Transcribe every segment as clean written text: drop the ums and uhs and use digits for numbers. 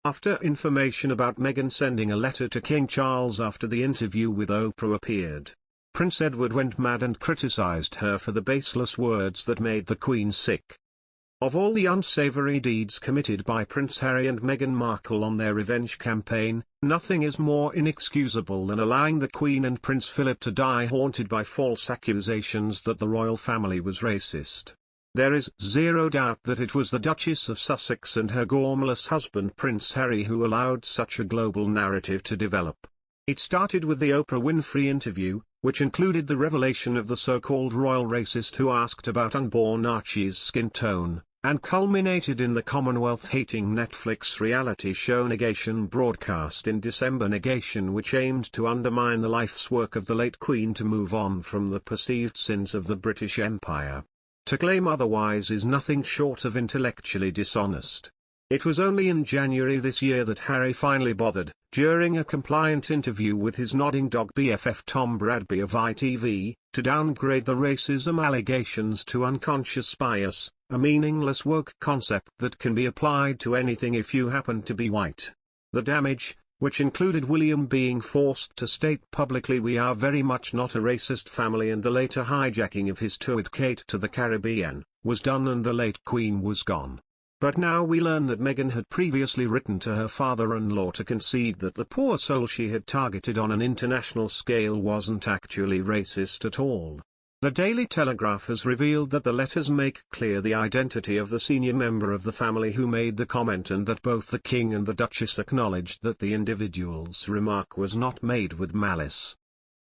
After information about Meghan sending a letter to King Charles after the interview with Oprah appeared, Prince Edward went mad and criticized her for the baseless words that made the Queen sick. Of all the unsavory deeds committed by Prince Harry and Meghan Markle on their revenge campaign, nothing is more inexcusable than allowing the Queen and Prince Philip to die haunted by false accusations that the royal family was racist. There is zero doubt that it was the Duchess of Sussex and her gormless husband Prince Harry who allowed such a global narrative to develop. It started with the Oprah Winfrey interview, which included the revelation of the so-called royal racist who asked about unborn Archie's skin tone, and culminated in the Commonwealth-hating Netflix reality show Negation broadcast in December. Negation, which aimed to undermine the life's work of the late Queen to move on from the perceived sins of the British Empire. To claim otherwise is nothing short of intellectually dishonest. It was only in January this year that Harry finally bothered, during a compliant interview with his nodding dog BFF Tom Bradby of ITV, to downgrade the racism allegations to unconscious bias, a meaningless woke concept that can be applied to anything if you happen to be white. The damage, which included William being forced to state publicly we are very much not a racist family, and the later hijacking of his tour with Kate to the Caribbean, was done and the late Queen was gone. But now we learn that Meghan had previously written to her father-in-law to concede that the poor soul she had targeted on an international scale wasn't actually racist at all. The Daily Telegraph has revealed that the letters make clear the identity of the senior member of the family who made the comment, and that both the King and the Duchess acknowledged that the individual's remark was not made with malice.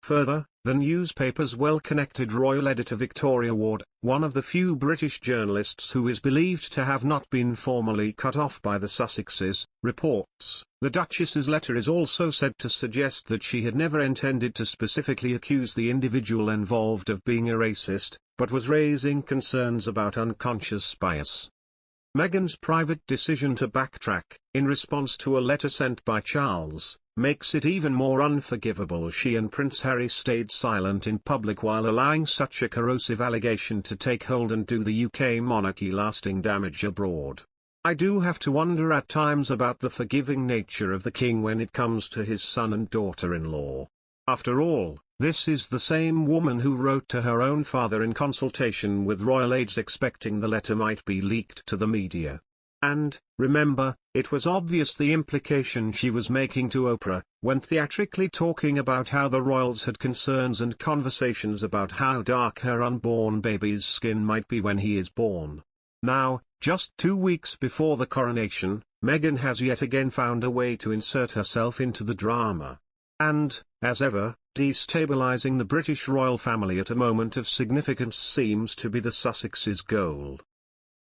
Further, the newspaper's well-connected royal editor Victoria Ward, one of the few British journalists who is believed to have not been formally cut off by the Sussexes, reports, the Duchess's letter is also said to suggest that she had never intended to specifically accuse the individual involved of being a racist, but was raising concerns about unconscious bias. Meghan's private decision to backtrack, in response to a letter sent by Charles, makes it even more unforgivable she and Prince Harry stayed silent in public while allowing such a corrosive allegation to take hold and do the UK monarchy lasting damage abroad. I do have to wonder at times about the forgiving nature of the King when it comes to his son and daughter-in-law. After all, this is the same woman who wrote to her own father in consultation with royal aides expecting the letter might be leaked to the media. And, remember, it was obvious the implication she was making to Oprah, when theatrically talking about how the royals had concerns and conversations about how dark her unborn baby's skin might be when he is born. Now, just 2 weeks before the coronation, Meghan has yet again found a way to insert herself into the drama. And, as ever, destabilizing the British royal family at a moment of significance seems to be the Sussexes' goal.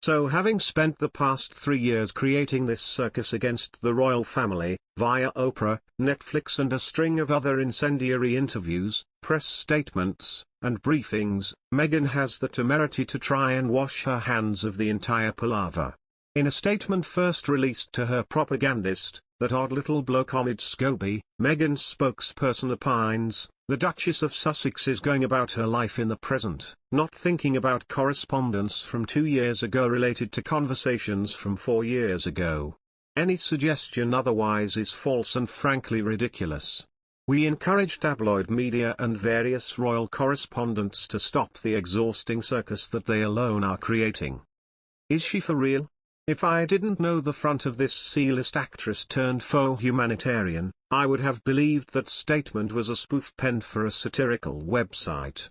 So, having spent the past 3 years creating this circus against the royal family, via Oprah, Netflix and a string of other incendiary interviews, press statements, and briefings, Meghan has the temerity to try and wash her hands of the entire palaver. In a statement first released to her propagandist, that odd little bloke Omid Scobie, Meghan's spokesperson opines, the Duchess of Sussex is going about her life in the present, not thinking about correspondence from 2 years ago related to conversations from 4 years ago. Any suggestion otherwise is false and frankly ridiculous. We encourage tabloid media and various royal correspondents to stop the exhausting circus that they alone are creating. Is she for real? If I didn't know the front of this C-list actress turned faux humanitarian, I would have believed that statement was a spoof penned for a satirical website.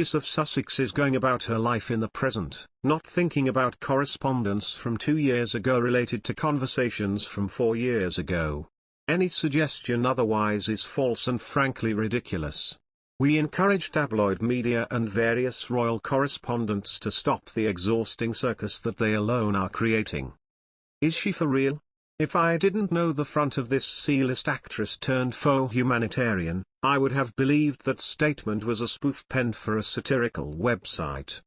Duchess of Sussex is going about her life in the present, not thinking about correspondence from 2 years ago related to conversations from 4 years ago. Any suggestion otherwise is false and frankly ridiculous. We encourage tabloid media and various royal correspondents to stop the exhausting circus that they alone are creating. Is she for real? If I didn't know the front of this C-list actress turned faux humanitarian, I would have believed that statement was a spoof penned for a satirical website.